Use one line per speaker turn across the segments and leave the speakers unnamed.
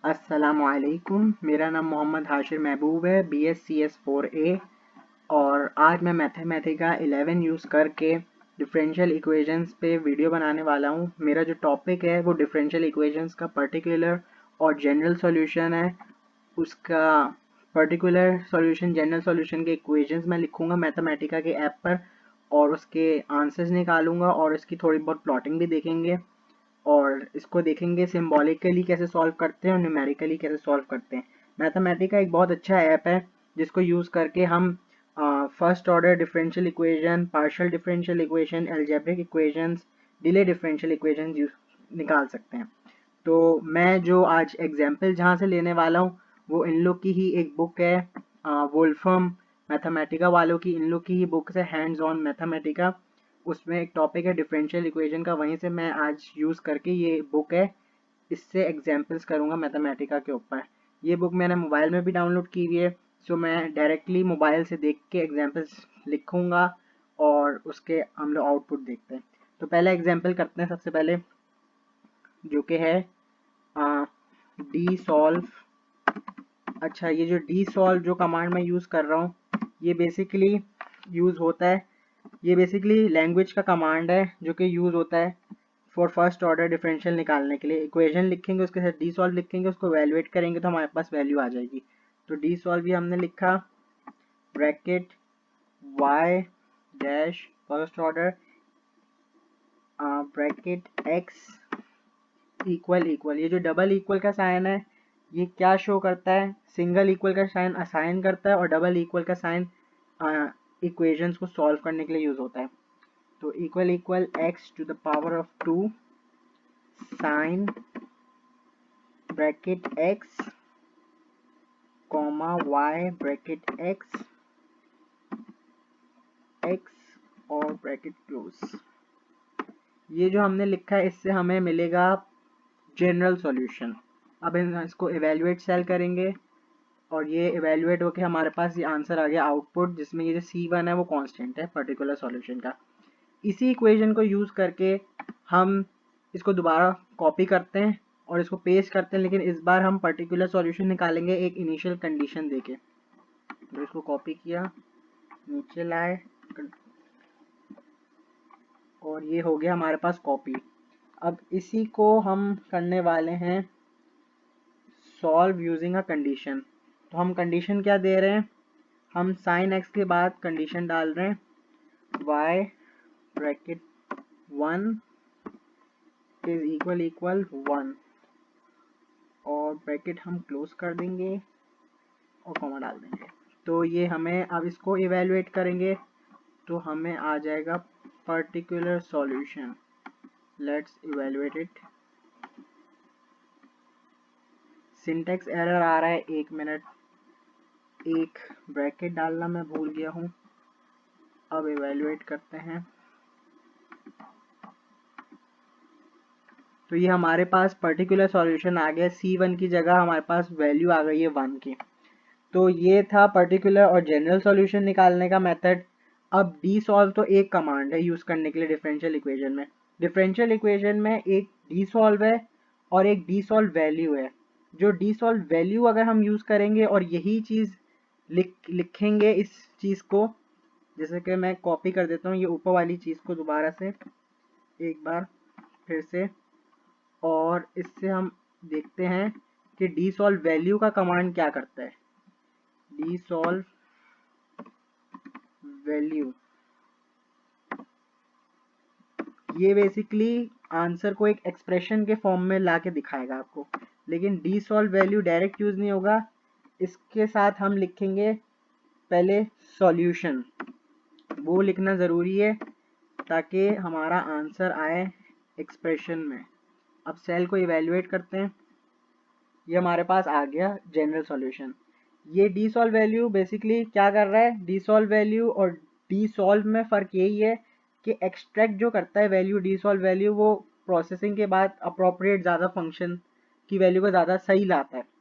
अस्सलामुअलैकुम, मेरा नाम मोहम्मद हाशिर महबूब है, BScs 4A। और आज मैं मैथमेटिका 11 यूज़ करके डिफरेंशियल इक्वेशंस पे वीडियो बनाने वाला हूँ। मेरा जो टॉपिक है वो डिफरेंशियल इक्वेशंस का पर्टिकुलर और जनरल सॉल्यूशन है। उसका पर्टिकुलर सॉल्यूशन, जनरल सॉल्यूशन के इक्वेशंस मैं लिखूँगा मैथमेटिका के ऐप पर और उसके आंसर्स निकालूँगा और इसकी थोड़ी बहुत प्लॉटिंग भी देखेंगे और इसको देखेंगे सिम्बॉलिकली कैसे सॉल्व करते हैं और न्यूमेरिकली कैसे सॉल्व करते हैं। मैथमेटिका एक बहुत अच्छा ऐप है जिसको यूज़ करके हम first order differential equation, partial differential equation, algebraic equations, delay differential equations निकाल सकते हैं। तो मैं जो आज एग्जाम्पल जहाँ से लेने वाला हूँ वो इन लोग की ही एक बुक है, वोल्फ्रम मैथमेटिका वालों की, इन लोग की ही बुक है हैंड्स ऑन मैथमेटिका। उसमें एक टॉपिक है डिफरेंशियल इक्वेशन का, वहीं से मैं आज यूज़ करके ये बुक है इससे एग्जाम्पल्स करूँगा मैथमेटिका के ऊपर। ये बुक मैंने मोबाइल में भी डाउनलोड की हुई है, सो मैं डायरेक्टली मोबाइल से देख के एग्जाम्पल्स लिखूँगा और उसके हम लोग आउटपुट देखते हैं। तो पहला एग्जाम्पल करते हैं सबसे पहले, जो कि है डी सॉल्व। अच्छा, ये जो डी सॉल्व जो कमांड मैं यूज़ कर रहा हूँ ये बेसिकली यूज़ होता है, ये बेसिकली लैंग्वेज का कमांड है जो कि यूज़ होता है फॉर फर्स्ट ऑर्डर डिफरेंशियल निकालने के लिए। इक्वेशन लिखेंगे, उसके साथ डी सॉल्व लिखेंगे, उसको वैल्यूएट करेंगे तो हमारे पास वैल्यू आ जाएगी। तो डी सॉल्व ये हमने लिखा, bracket y dash first order bracket x equal equal, ये जो डबल इक्वल का साइन है ये क्या शो करता है, सिंगल इक्वल का साइन असाइन करता है और डबल इक्वल का साइन इक्वेशंस को सॉल्व करने के लिए यूज़ होता है। तो equal equal x to the power of 2 sine bracket x comma y bracket x और ब्रैकेट क्लोज। ये जो हमने लिखा है इससे हमें मिलेगा जनरल सॉल्यूशन। अब इसको इवेल्युएट सेल करेंगे और ये इवेल्युएट होके हमारे पास ये आंसर आ गया आउटपुट, जिसमें ये जो C1 है वो कांस्टेंट है पर्टिकुलर सॉल्यूशन का। इसी इक्वेशन को यूज़ करके हम इसको दोबारा कॉपी करते हैं और इसको पेस्ट करते हैं, लेकिन इस बार हम पर्टिकुलर सॉल्यूशन निकालेंगे एक इनिशियल कंडीशन देके। तो इसको कॉपी किया, नीचे लाए और ये हो गया हमारे पास कॉपी। अब इसी को हम करने वाले हैं सॉल्व यूजिंग अ कंडीशन। तो हम कंडीशन क्या दे रहे हैं, हम साइन एक्स के बाद कंडीशन डाल रहे हैं y bracket 1 is equal equal 1 और ब्रैकेट हम क्लोज कर देंगे और कॉमा डाल देंगे। तो ये हमें, अब इसको इवेलुएट करेंगे तो हमें आ जाएगा particular solution. Let's evaluate it. Syntax error आ रहा है, 1 मिनट, एक ब्रैकेट डालना मैं भूल गया हूँ। अब इवेलुएट करते हैं। तो ये हमारे पास पर्टिकुलर सॉल्यूशन आ गया, C1 की जगह हमारे पास वैल्यू आ गई है 1 की। तो ये था पर्टिकुलर और जनरल सॉल्यूशन निकालने का मेथड। अब डी सॉल्व तो एक कमांड है यूज़ करने के लिए डिफरेंशियल इक्वेशन में। डिफरेंशियल इक्वेशन में एक डी सॉल्व है और एक डी सॉल्व वैल्यू है। जो डी सॉल्व वैल्यू अगर हम यूज़ करेंगे और यही चीज़ लिखेंगे इस चीज़ को, जैसे कि मैं कॉपी कर देता हूँ ये ऊपर वाली चीज़ को दोबारा से एक बार फिर से, और इससे हम देखते हैं कि डी सॉल्व वैल्यू का कमांड क्या करता है। डी सॉल्व वैल्यू ये बेसिकली आंसर को एक एक्सप्रेशन के फॉर्म में ला के दिखाएगा आपको, लेकिन D solve value direct use नहीं होगा। इसके साथ हम लिखेंगे पहले सॉल्यूशन, वो लिखना ज़रूरी है ताकि हमारा आंसर आए एक्सप्रेशन में। अब सेल को इवेल्युएट करते हैं, ये हमारे पास आ गया जनरल सॉल्यूशन। ये डी सॉल्व वैल्यू बेसिकली क्या कर रहा है, डी सॉल्व वैल्यू और डी सॉल्व में फ़र्क यही है कि एक्सट्रैक्ट जो करता है वैल्यू, डी सॉल्व वैल्यू वो प्रोसेसिंग के बाद अप्रोप्रिएट ज़्यादा फंक्शन की वैल्यू को ज़्यादा सही लाता है।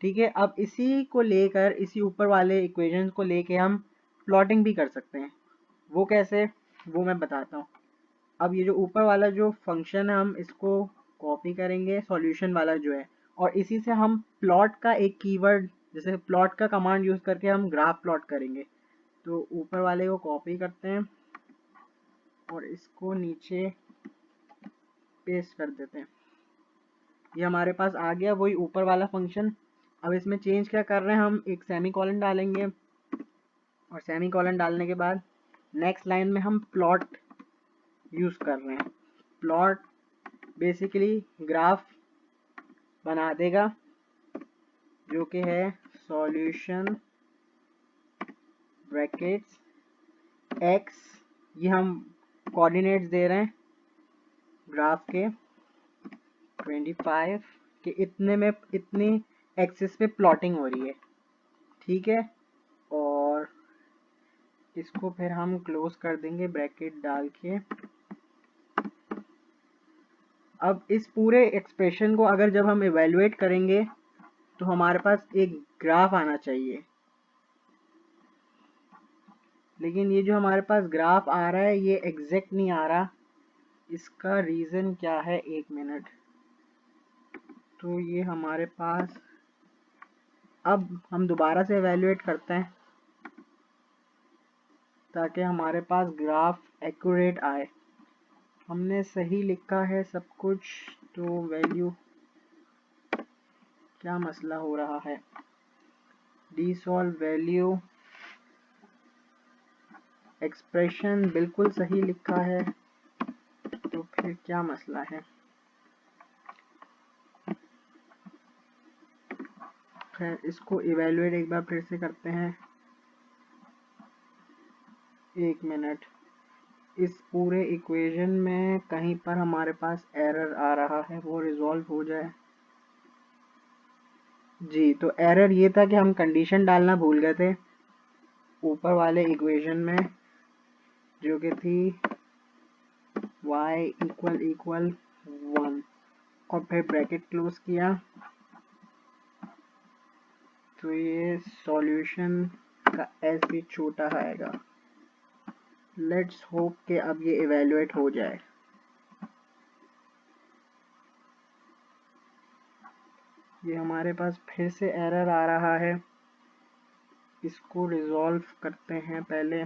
ठीक है, अब इसी को लेकर, इसी ऊपर वाले इक्वेशंस को लेके हम प्लॉटिंग भी कर सकते हैं। वो कैसे, वो मैं बताता हूँ। अब ये जो ऊपर वाला जो फंक्शन है हम इसको कॉपी करेंगे, सॉल्यूशन वाला जो है और इसी से हम प्लॉट का एक कीवर्ड, जैसे प्लॉट का कमांड यूज़ करके हम ग्राफ प्लॉट करेंगे। तो ऊपर वाले को कॉपी करते हैं और इसको नीचे पेस्ट कर देते हैं। ये हमारे पास आ गया वही ऊपर वाला फंक्शन। अब इसमें चेंज क्या कर रहे हैं, हम एक सेमी कॉलन डालेंगे और सेमी कॉलन डालने के बाद नेक्स्ट लाइन में हम प्लॉट यूज़ कर रहे हैं। प्लॉट बेसिकली ग्राफ बना देगा जो कि है सॉल्यूशन ब्रैकेट्स एक्स, ये हम कोऑर्डिनेट्स दे रहे हैं ग्राफ के 25 के इतने में इतनी एक्सिस पे प्लॉटिंग हो रही है, ठीक है। और इसको फिर हम क्लोज कर देंगे ब्रैकेट डाल के। अब इस पूरे एक्सप्रेशन को अगर जब हम इवेलुएट करेंगे तो हमारे पास एक ग्राफ आना चाहिए, लेकिन ये जो हमारे पास ग्राफ आ रहा है ये एग्जैक्ट नहीं आ रहा। इसका रीज़न क्या है, एक मिनट। तो ये हमारे पास, अब हम दोबारा से इवेलुएट करते हैं ताकि हमारे पास ग्राफ एक्यूरेट आए। हमने सही लिखा है सब कुछ, तो वैल्यू क्या मसला हो रहा है। डीसॉल्व वैल्यू एक्सप्रेशन बिल्कुल सही लिखा है, तो फिर क्या मसला है। खैर इसको इवेलुएट एक बार फिर से करते हैं। एक मिनट, इस पूरे इक्वेशन में कहीं पर हमारे पास एरर आ रहा है, वो रिजॉल्व हो जाए। जी, तो एरर ये था कि हम कंडीशन डालना भूल गए थे ऊपर वाले इक्वेशन में, जो कि थी y इक्वल इक्वल 1 और फिर ब्रैकेट क्लोज किया। तो ये सॉल्यूशन का एस भी छोटा आएगा। लेट्स होप कि अब ये इवेलुएट हो जाए। ये हमारे पास फिर से एरर आ रहा है, इसको रिजॉल्व करते हैं पहले।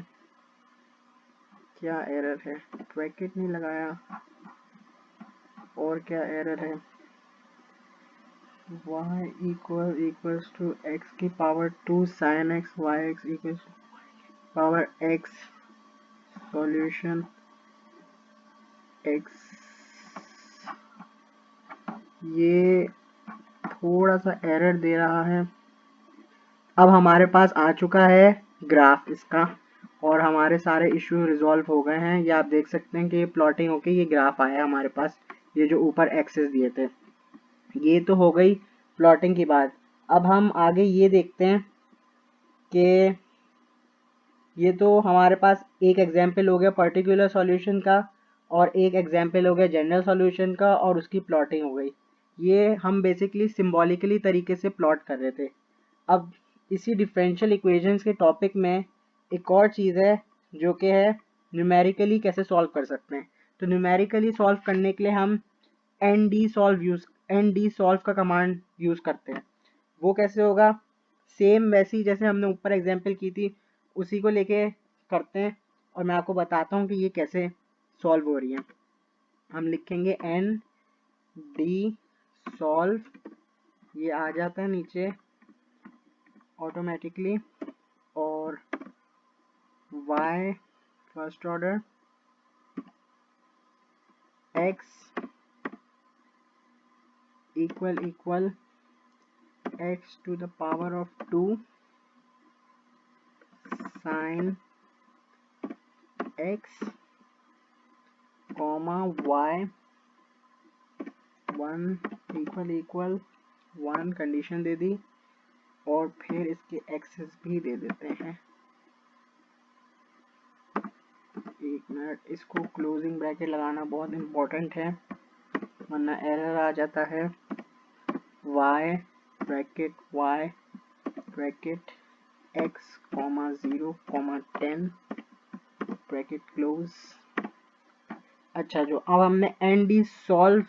क्या एरर है, ब्रैकेट नहीं लगाया, और क्या एरर है। y इक्वल्स टू x की power 2 sin x, yx equals power x, solution x। ये थोड़ा सा एरर दे रहा है। अब हमारे पास आ चुका है ग्राफ इसका, और हमारे सारे इश्यू रिजॉल्व हो गए हैं। ये आप देख सकते हैं कि ये प्लॉटिंग होके ये ग्राफ आया हमारे पास। ये जो ऊपर एक्सेस दिए थे, ये तो हो गई प्लॉटिंग की बात। अब हम आगे ये देखते हैं कि ये तो हमारे पास एक एग्जाम्पल हो गया पर्टिकुलर सॉल्यूशन का, और एक एग्जाम्पल हो गया जनरल सॉल्यूशन का, और उसकी प्लॉटिंग हो गई। ये हम बेसिकली सिम्बॉलिकली तरीके से प्लॉट कर रहे थे। अब इसी डिफरेंशियल इक्वेशंस के टॉपिक में एक और चीज़ है जो कि है न्यूमेरिकली कैसे सॉल्व कर सकते हैं। तो न्यूमेरिकली सॉल्व करने के लिए हम एन डी सॉल्व का कमांड यूज़ करते हैं। वो कैसे होगा, सेम वैसी जैसे हमने ऊपर एग्जांपल की थी उसी को लेके करते हैं, और मैं आपको बताता हूँ कि ये कैसे सॉल्व हो रही है। हम लिखेंगे एन डी सॉल्व, ये आ जाता है नीचे ऑटोमेटिकली, और y first order, x equal equal x to the power of 2 sin x comma y 1 equal equal 1 condition दे दी, और फिर इसके एक्सेस भी दे देते हैं। एक मिनट, इसको क्लोजिंग ब्रैकेट लगाना बहुत इम्पोर्टेंट है वरना एरर आ जाता है। y bracket x comma 0 comma 10 bracket close. अच्छा, जो अब हमने एन डी सॉल्व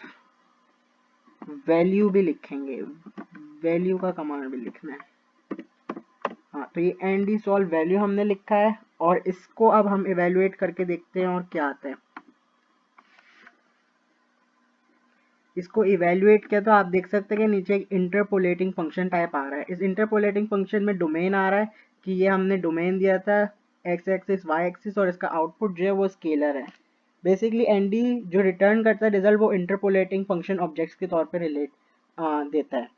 वैल्यू भी लिखेंगे, वैल्यू का कमांड भी लिखना है। हाँ, तो ये एनडी सॉल्व वैल्यू हमने लिखा है और इसको अब हम इवेल्युएट करके देखते हैं और क्या आता है। इसको इवेल्युएट किया तो आप देख सकते हैं कि नीचे एक इंटरपोलेटिंग फंक्शन टाइप आ रहा है। इस इंटरपोलेटिंग फंक्शन में डोमेन आ रहा है कि ये हमने डोमेन दिया था एक्स एक्सिस वाई एक्सिस और इसका आउटपुट जो है वो स्केलर है। बेसिकली एनडी जो रिटर्न करता है रिजल्ट वो इंटरपोलेटिंग फंक्शन ऑब्जेक्ट्स के तौर पे रिलेट देता है।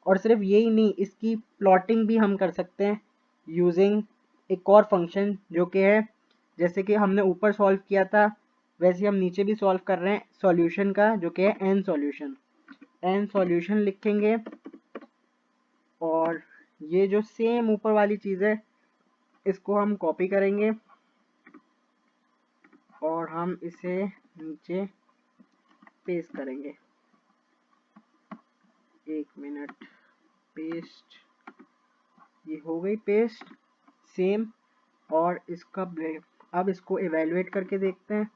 और सिर्फ यही नहीं, इसकी प्लॉटिंग भी हम कर सकते हैं यूजिंग एक और फंक्शन जो कि है, जैसे कि हमने ऊपर सॉल्व किया था वैसे ही हम नीचे भी सॉल्व कर रहे हैं सॉल्यूशन का, जो कि है एन सॉल्यूशन। एन सॉल्यूशन लिखेंगे और ये जो सेम ऊपर वाली चीज़ है इसको हम कॉपी करेंगे और हम इसे नीचे पेस्ट करेंगे। एक मिनट, पेस्ट, ये हो गई पेस्ट सेम। और इसका अब इसको इवेल्युएट करके देखते हैं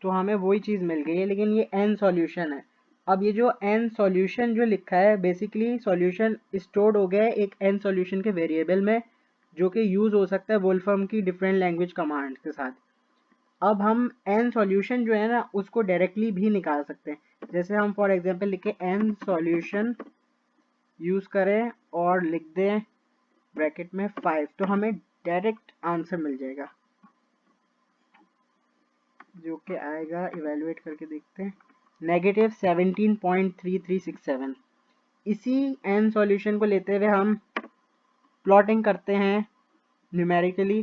तो हमें वही चीज़ मिल गई है, लेकिन ये एन सॉल्यूशन है। अब ये जो एन सॉल्यूशन जो लिखा है बेसिकली सॉल्यूशन स्टोर्ड हो गया है एक एन सॉल्यूशन के वेरिएबल में, जो कि यूज़ हो सकता है वोल्फ्रम की डिफरेंट लैंग्वेज कमांड के साथ। अब हम एन सॉल्यूशन जो है ना उसको डायरेक्टली भी निकाल सकते हैं। जैसे हम फॉर एग्जांपल लिखे एन सॉल्यूशन यूज़ करें और लिख दें ब्रैकेट में 5, तो हमें डायरेक्ट आंसर मिल जाएगा जो कि आएगा, इवेलुएट करके देखते हैं, -17.3367। इसी एन सॉल्यूशन को लेते हुए हम प्लॉटिंग करते हैं न्यूमेरिकली।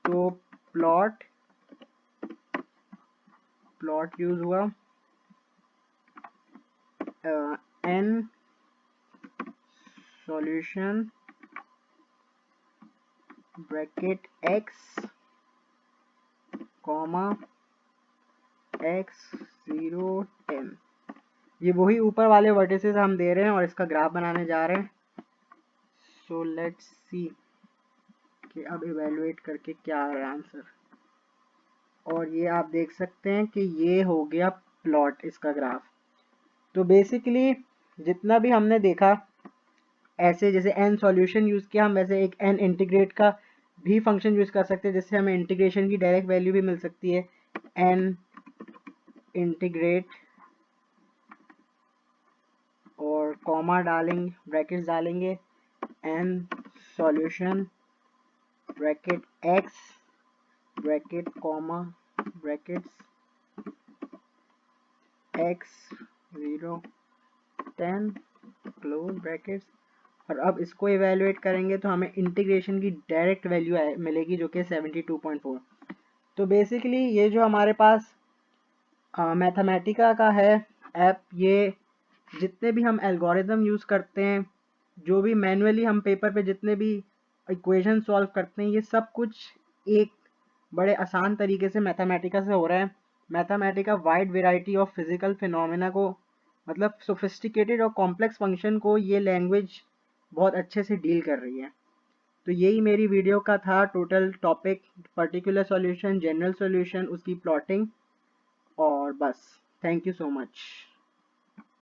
तो प्लॉट यूज हुआ N solution bracket x comma x 0 10। ये वही ऊपर वाले वर्टिसेस हम दे रहे हैं और इसका ग्राफ बनाने जा रहे हैं। सो लेट्स सी कि अब इवेलुएट करके क्या आ रहा है आंसर। और ये आप देख सकते हैं कि ये हो गया प्लॉट, इसका ग्राफ। तो बेसिकली जितना भी हमने देखा ऐसे जैसे एन सॉल्यूशन यूज़ किया हम, वैसे एक एन इंटीग्रेट का भी फंक्शन यूज़ कर सकते हैं जिससे हमें इंटीग्रेशन की डायरेक्ट वैल्यू भी मिल सकती है। एन इंटीग्रेट और कॉमा डालेंगे, ब्रैकेट्स डालेंगे, N solution bracket x bracket comma brackets x 0 10 close brackets. और अब इसको इवेलुएट करेंगे तो हमें इंटीग्रेशन की डायरेक्ट वैल्यू मिलेगी जो कि 72.4। तो बेसिकली ये जो हमारे पास मैथमेटिका का है ऐप, ये जितने भी हम एल्गोरिदम यूज़ करते हैं, जो भी मैनुअली हम पेपर पे जितने भी इक्वेशन सॉल्व करते हैं, ये सब कुछ एक बड़े आसान तरीके से मैथमेटिका से हो रहा है। Mathematica wide variety of physical phenomena को, मतलब सोफिस्टिकेटेड और कॉम्प्लेक्स फंक्शन को, ये लैंग्वेज बहुत अच्छे से डील कर रही है। तो यही मेरी वीडियो का था total topic, particular solution, general solution, उसकी प्लॉटिंग, और बस। Thank you so much.